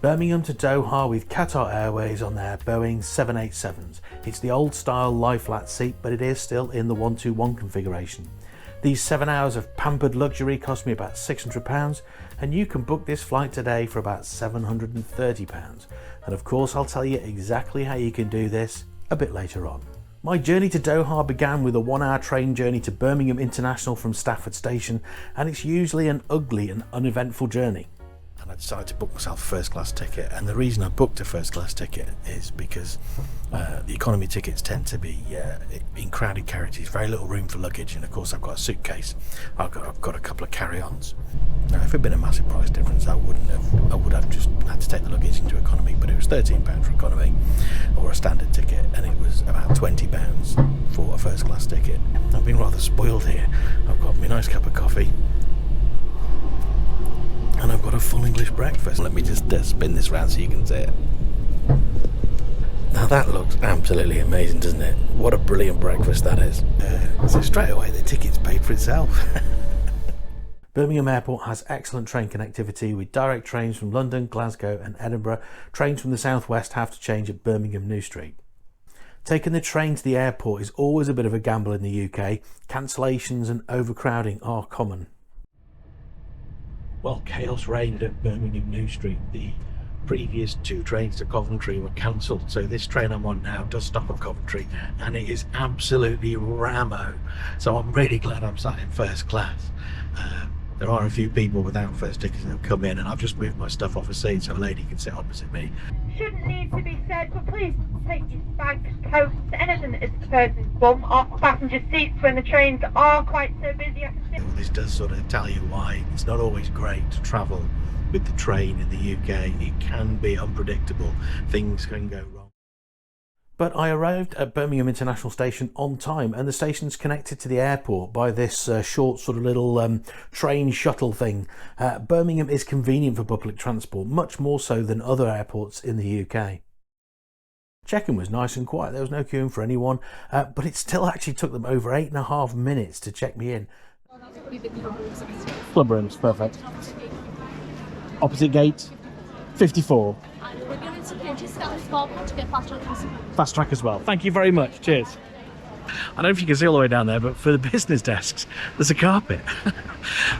Birmingham to Doha with Qatar Airways on their Boeing 787s. It's the old style lie flat seat, but it is still in the 121 configuration. These 7 hours of pampered luxury cost me about £600, and you can book this flight today for about £730. And of course I'll tell you exactly how you can do this a bit later on. My journey to Doha began with a 1-hour train journey to Birmingham International from Stafford Station, and it's usually an ugly and uneventful journey. And I decided to book myself a first class ticket, and the reason I booked a first class ticket is because the economy tickets tend to be in crowded carriages, very little room for luggage, and of course I've got a suitcase, I've got a couple of carry-ons. Now if it had been a massive price difference I would have just had to take the luggage into economy, but it was £13 for economy or a standard ticket, and it was about £20 for a first class ticket. I've been rather spoiled here. I've got my nice cup of coffee and I've got a full English breakfast. Let me just spin this round so you can see it. Now that looks absolutely amazing, doesn't it? What a brilliant breakfast that is. So straight away the ticket's paid for itself. Birmingham Airport has excellent train connectivity with direct trains from London, Glasgow and Edinburgh. Trains from the southwest have to change at Birmingham New Street. Taking the train to the airport is always a bit of a gamble in the UK. Cancellations and overcrowding are common. Well, chaos reigned at Birmingham New Street. The previous 2 trains to Coventry were cancelled, so this train I'm on now does stop at Coventry, and it is absolutely rammo. So I'm really glad I'm sat in first class. There are a few people without first tickets that have come in, and I've just moved my stuff off a seat so a lady can sit opposite me. Shouldn't need to be said, but please take your bags, coats, anything that is the person's bum off passenger seats when the trains are quite so busy. This does sort of tell you why it's not always great to travel with the train in the UK. It can be unpredictable. Things can go wrong. But I arrived at Birmingham International Station on time, and the station's connected to the airport by this short sort of little train shuttle thing. Birmingham is convenient for public transport, much more so than other airports in the UK. Check-in was nice and quiet, there was no queuing for anyone, but it still actually took them over 8.5 minutes to check me in. Club rooms, perfect. Opposite gate, 54. We're going to security scan small to get fast track. Fast track as well. Thank you very much. Cheers. I don't know if you can see all the way down there, but for the business desks, there's a carpet.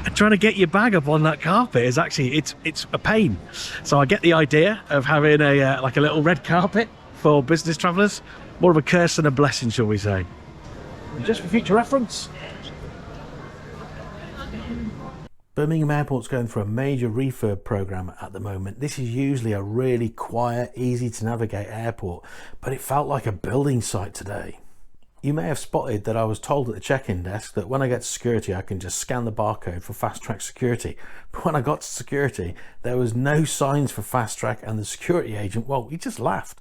And trying to get your bag up on that carpet is actually, it's a pain. So I get the idea of having a like a little red carpet for business travellers. More of a curse than a blessing, shall we say. Just for future reference. Birmingham Airport's going through a major refurb programme at the moment. This is usually a really quiet, easy to navigate airport, but it felt like a building site today. You may have spotted that I was told at the check-in desk that when I get to security I can just scan the barcode for fast track security. But when I got to security there was no signs for fast track, and the security agent, well, he just laughed.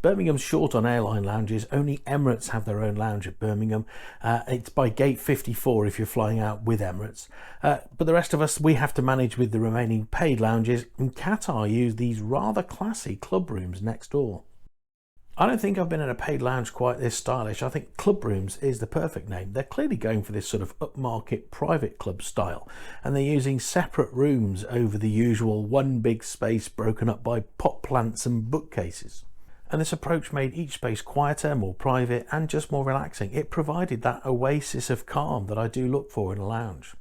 Birmingham's short on airline lounges. Only Emirates have their own lounge at Birmingham. It's by gate 54 if you're flying out with Emirates. But the rest of us, we have to manage with the remaining paid lounges, and Qatar use these rather classy club rooms next door. I don't think I've been in a paid lounge quite this stylish. I think club rooms is the perfect name. They're clearly going for this sort of upmarket private club style, and they're using separate rooms over the usual one big space broken up by pot plants and bookcases. And this approach made each space quieter, more private and just more relaxing. It provided that oasis of calm that I do look for in a lounge.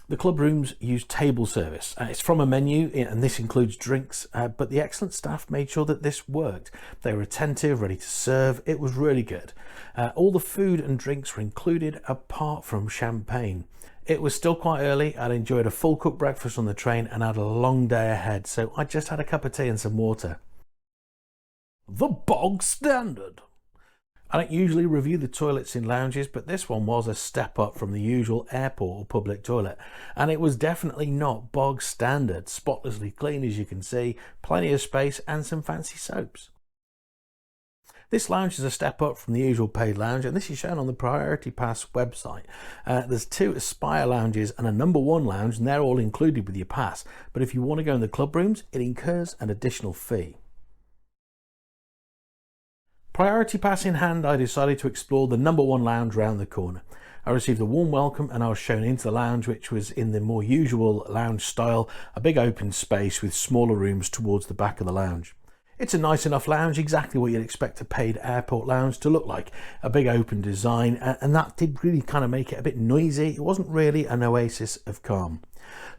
The club rooms use table service. It's from a menu, and this includes drinks, but the excellent staff made sure that this worked. They were attentive, ready to serve. It was really good. All the food and drinks were included apart from champagne. It was still quite early. I'd enjoyed a full cooked breakfast on the train and had a long day ahead, so I just had a cup of tea and some water. The Bog Standard. I don't usually review the toilets in lounges, but this one was a step up from the usual airport or public toilet, and it was definitely not bog standard. Spotlessly clean, as you can see, plenty of space and some fancy soaps. This lounge is a step up from the usual paid lounge, and this is shown on the Priority Pass website. There's 2 Aspire lounges and a number 1 lounge, and they're all included with your pass, but if you want to go in the club rooms, it incurs an additional fee. Priority Pass in hand, I decided to explore the number 1 lounge round the corner. I received a warm welcome and I was shown into the lounge, which was in the more usual lounge style, a big open space with smaller rooms towards the back of the lounge. It's a nice enough lounge, exactly what you'd expect a paid airport lounge to look like. A big open design, and that did really kind of make it a bit noisy. It wasn't really an oasis of calm.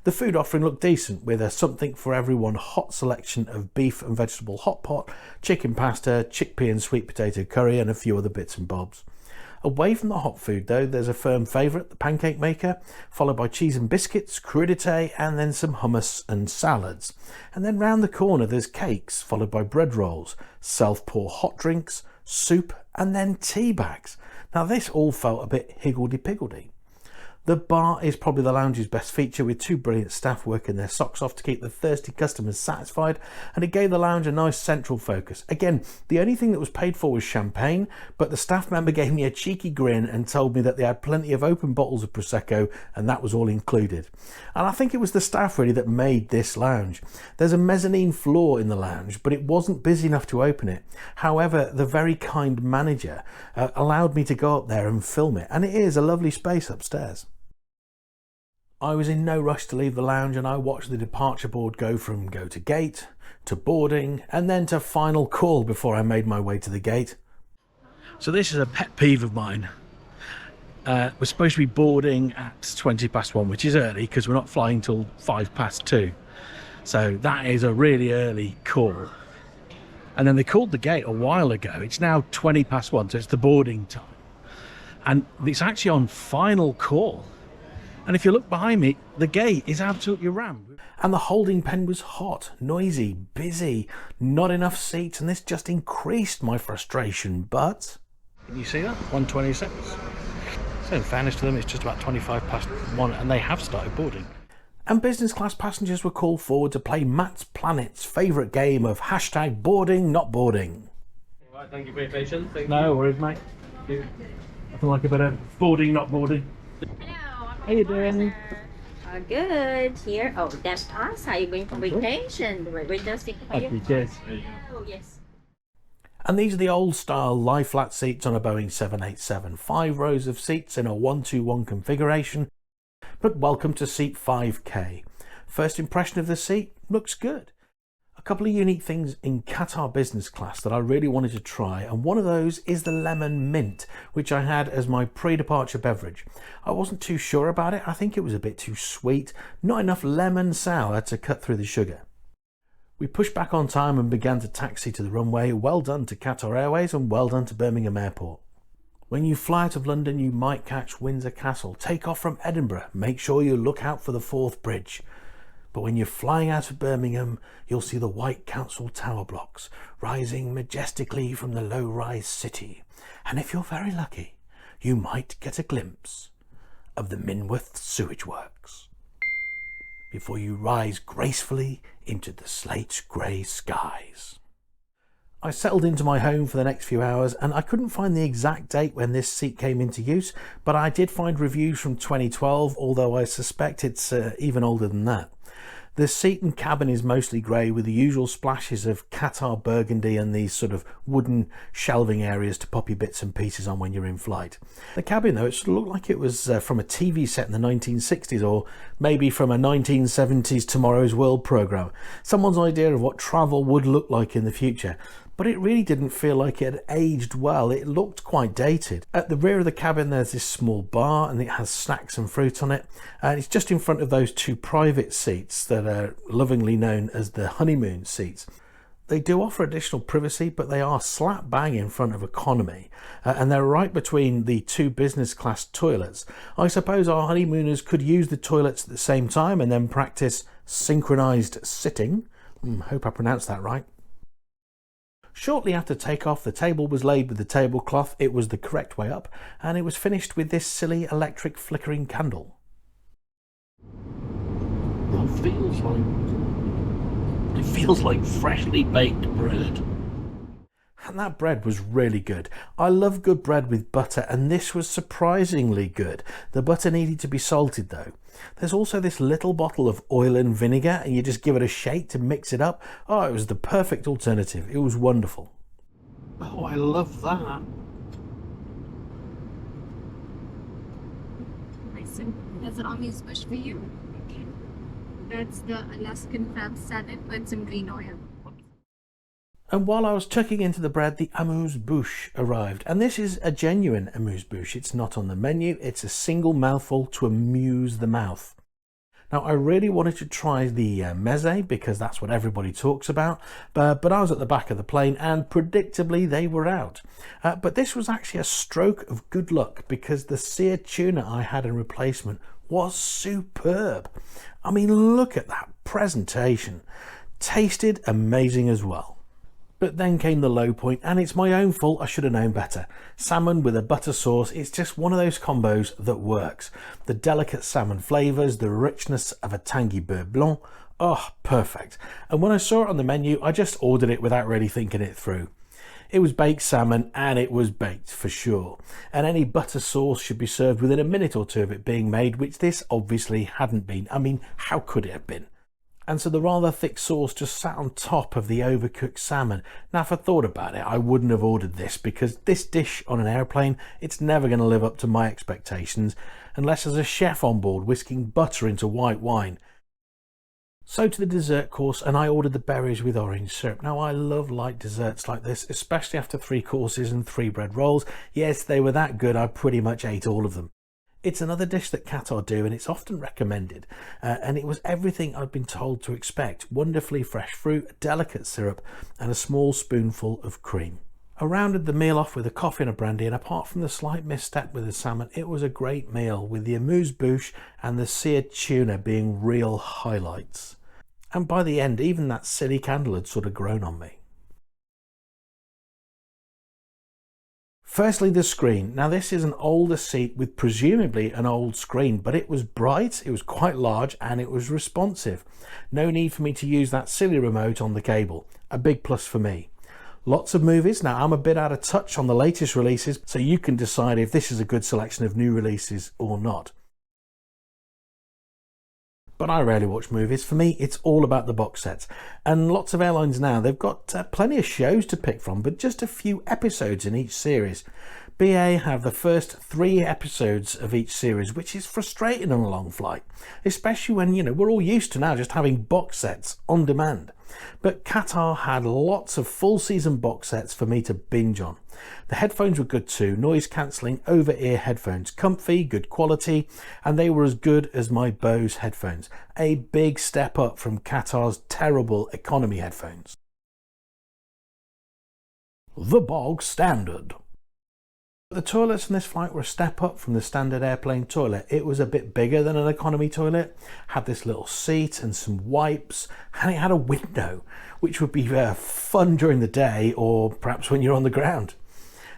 The food offering looked decent, with a something for everyone hot selection of beef and vegetable hot pot, chicken pasta, chickpea and sweet potato curry, and a few other bits and bobs. Away from the hot food though, there's a firm favourite, the pancake maker, followed by cheese and biscuits, crudité, and then some hummus and salads. And then round the corner there's cakes, followed by bread rolls, self-pour hot drinks, soup, and then tea bags. Now this all felt a bit higgledy-piggledy. The bar is probably the lounge's best feature, with two brilliant staff working their socks off to keep the thirsty customers satisfied, and it gave the lounge a nice central focus. Again, the only thing that was paid for was champagne, but the staff member gave me a cheeky grin and told me that they had plenty of open bottles of Prosecco and that was all included. And I think it was the staff really that made this lounge. There's a mezzanine floor in the lounge, but it wasn't busy enough to open it. However, the very kind manager allowed me to go up there and film it, and it is a lovely space upstairs. I was in no rush to leave the lounge, and I watched the departure board go from go to gate, to boarding, and then to final call before I made my way to the gate. So this is a pet peeve of mine. We're supposed to be boarding at 1:20, which is early because we're not flying till 2:05. So that is a really early call. And then they called the gate a while ago. It's now 1:20, so it's the boarding time. And it's actually on final call. And if you look behind me, the gate is absolutely rammed. And the holding pen was hot, noisy, busy, not enough seats, and this just increased my frustration. But can you see that? 1:26. So in fairness to them, it's just about 1:25, and they have started boarding. And business class passengers were called forward to play Matt's Planet's favourite game of #boarding, not boarding. Right, thank you for your patience. No worries, mate. Nothing like a bit of boarding, not boarding. Hello. How you doing? Good. Here. Oh, that's us. Are you going for vacation? We're just speaking for you. Cheers. Oh, yes. And these are the old style lie flat seats on a Boeing 787. 5 rows of seats in a 1-2-1 configuration. But welcome to seat 5K. First impression of the seat, looks good. A couple of unique things in Qatar Business Class that I really wanted to try, and one of those is the lemon mint, which I had as my pre-departure beverage. I wasn't too sure about it. I think it was a bit too sweet, not enough lemon sour to cut through the sugar. We pushed back on time and began to taxi to the runway. Well done to Qatar Airways and well done to Birmingham Airport. When you fly out of London, you might catch Windsor Castle. Take off from Edinburgh. Make sure you look out for the Forth Bridge. But when you're flying out of Birmingham, you'll see the white council tower blocks rising majestically from the low-rise city. And if you're very lucky, you might get a glimpse of the Minworth sewage works before you rise gracefully into the slate-grey skies. I settled into my home for the next few hours, and I couldn't find the exact date when this seat came into use, but I did find reviews from 2012, although I suspect it's even older than that. The seat and cabin is mostly grey, with the usual splashes of Qatar burgundy and these sort of wooden shelving areas to pop your bits and pieces on when you're in flight. The cabin though, it sort of looked like it was from a TV set in the 1960s, or maybe from a 1970s Tomorrow's World programme. Someone's idea of what travel would look like in the future. But it really didn't feel like it had aged well. It looked quite dated. At the rear of the cabin there's this small bar, and it has snacks and fruit on it, and it's just in front of those 2 private seats that are lovingly known as the honeymoon seats. They do offer additional privacy, but they are slap bang in front of economy, and they're right between the 2 business class toilets. I suppose our honeymooners could use the toilets at the same time and then practice synchronized sitting. Hope I pronounced that right. Shortly after takeoff, the table was laid with the tablecloth. It was the correct way up, and it was finished with this silly electric flickering candle. It feels like freshly baked bread. And that bread was really good. I love good bread with butter, and this was surprisingly good. The butter needed to be salted though. There's also this little bottle of oil and vinegar, and you just give it a shake to mix it up. Oh, it was the perfect alternative. It was wonderful. Oh, I love that. That's an amuse bush for you. That's the Alaskan crab salad with some green oil. And while I was tucking into the bread, the amuse-bouche arrived. And this is a genuine amuse-bouche. It's not on the menu. It's a single mouthful to amuse the mouth. Now, I really wanted to try the meze because that's what everybody talks about. But I was at the back of the plane and predictably they were out. But this was actually a stroke of good luck because the seared tuna I had in replacement was superb. I mean, look at that presentation. Tasted amazing as well. But then came the low point, and it's my own fault. I should have known better. Salmon with a butter sauce, it's just one of those combos that works. The delicate salmon flavours, the richness of a tangy beurre blanc, oh, perfect. And when I saw it on the menu, I just ordered it without really thinking it through. It was baked salmon, and it was baked for sure. And any butter sauce should be served within a minute or two of it being made, which this obviously hadn't been. I mean, how could it have been? And so the rather thick sauce just sat on top of the overcooked salmon. Now, if I thought about it, I wouldn't have ordered this because this dish on an airplane, it's never going to live up to my expectations unless there's a chef on board whisking butter into white wine. So to the dessert course, and I ordered the berries with orange syrup. Now, I love light desserts like this, especially after 3 courses and 3 bread rolls. Yes, they were that good, I pretty much ate all of them. It's another dish that Qatar do, and it's often recommended. And it was everything I'd been told to expect. Wonderfully fresh fruit, a delicate syrup, and a small spoonful of cream. I rounded the meal off with a coffee and a brandy, and apart from the slight misstep with the salmon, it was a great meal, with the amuse-bouche and the seared tuna being real highlights. And by the end, even that silly candle had sort of grown on me. Firstly, the screen. Now, this is an older seat with presumably an old screen, but it was bright, it was quite large, and it was responsive. No need for me to use that silly remote on the cable. A big plus for me. Lots of movies. Now, I'm a bit out of touch on the latest releases, so you can decide if this is a good selection of new releases or not. But I rarely watch movies. For me, it's all about the box sets. And lots of airlines now, they've got plenty of shows to pick from, but just a few episodes in each series. BA have the first 3 episodes of each series, which is frustrating on a long flight, especially when, you know, we're all used to now just having box sets on demand. But Qatar had lots of full season box sets for me to binge on. The headphones were good too, noise cancelling over-ear headphones, comfy, good quality, and they were as good as my Bose headphones. A big step up from Qatar's terrible economy headphones. The Bog Standard. The toilets in this flight were a step up from the standard airplane toilet. It was a bit bigger than an economy toilet, had this little seat and some wipes, and it had a window, which would be fun during the day or perhaps when you're on the ground.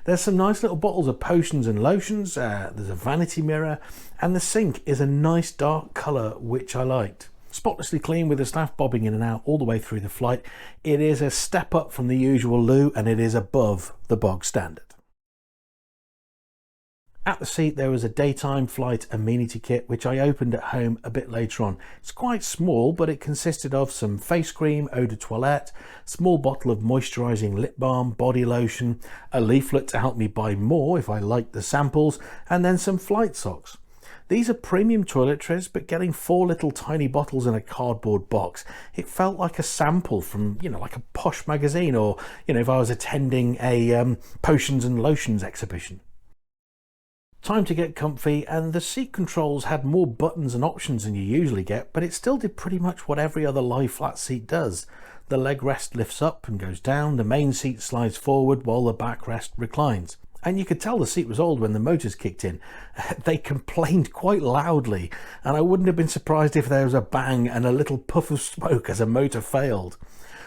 There's some nice little bottles of potions and lotions, there's a vanity mirror, and the sink is a nice dark colour, which I liked. Spotlessly clean with the staff bobbing in and out all the way through the flight. It is a step up from the usual loo, and it is above the bog standard. At the seat there was a daytime flight amenity kit, which I opened at home a bit later on. It's quite small, but it consisted of some face cream, eau de toilette, small bottle of moisturising lip balm, body lotion, a leaflet to help me buy more if I liked the samples, and then some flight socks. These are premium toiletries, but getting 4 little tiny bottles in a cardboard box, it felt like a sample from, you know, like a posh magazine, or, you know, if I was attending a potions and lotions exhibition. Time to get comfy, and the seat controls had more buttons and options than you usually get, but it still did pretty much what every other lie flat seat does. The leg rest lifts up and goes down, the main seat slides forward while the backrest reclines. And you could tell the seat was old when the motors kicked in. They complained quite loudly, and I wouldn't have been surprised if there was a bang and a little puff of smoke as a motor failed.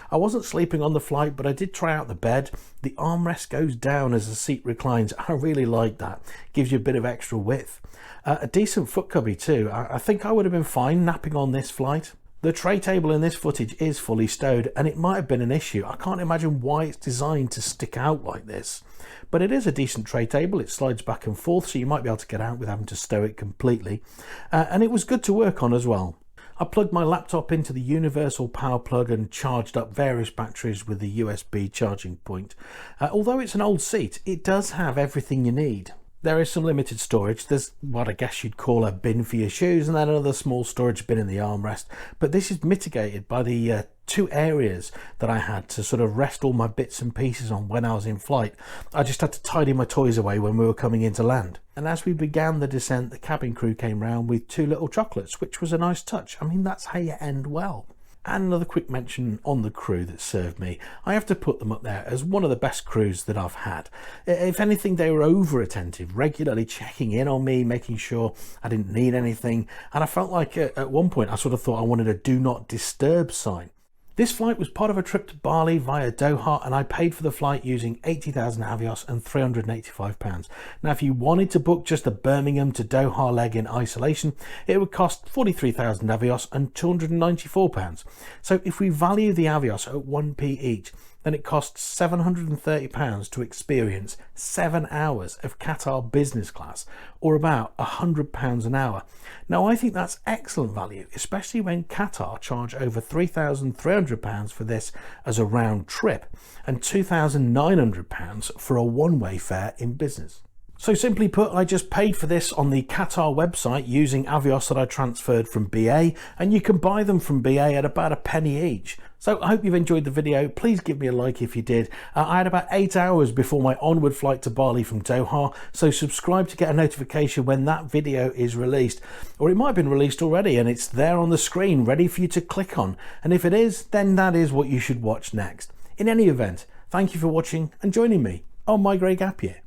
I wasn't sleeping on the flight, but I did try out the bed. The armrest goes down as the seat reclines. I really like that. Gives you a bit of extra width. A decent foot cubby too. I think I would have been fine napping on this flight. The tray table in this footage is fully stowed, and it might have been an issue. I can't imagine why it's designed to stick out like this. But it is a decent tray table. It slides back and forth, so you might be able to get out without having to stow it completely. And it was good to work on as well. I plugged my laptop into the universal power plug and charged up various batteries with the USB charging point. Although it's an old seat, it does have everything you need. There is some limited storage. There's what I guess you'd call a bin for your shoes, and then another small storage bin in the armrest. But this is mitigated by the 2 areas that I had to sort of rest all my bits and pieces on when I was in flight. I just had to tidy my toys away when we were coming into land. And as we began the descent, the cabin crew came round with 2 little chocolates, which was a nice touch. I mean, that's how you end well. And another quick mention on the crew that served me. I have to put them up there as one of the best crews that I've had. If anything, they were over attentive, regularly checking in on me, making sure I didn't need anything. And I felt like at one point I sort of thought I wanted a do not disturb sign. This flight was part of a trip to Bali via Doha, and I paid for the flight using 80,000 Avios and £385. Now, if you wanted to book just the Birmingham to Doha leg in isolation, it would cost 43,000 Avios and £294. So if we value the Avios at 1p each, then it costs £730 to experience 7 hours of Qatar Business Class, or about £100 an hour. Now, I think that's excellent value, especially when Qatar charge over £3,300 for this as a round trip and £2,900 for a one-way fare in business. So simply put, I just paid for this on the Qatar website using Avios that I transferred from BA, and you can buy them from BA at about a penny each. So I hope you've enjoyed the video. Please give me a like if you did. I had about 8 hours before my onward flight to Bali from Doha, so subscribe to get a notification when that video is released. Or it might have been released already and it's there on the screen ready for you to click on. And if it is, then that is what you should watch next. In any event, thank you for watching and joining me on my Grey Gap Year.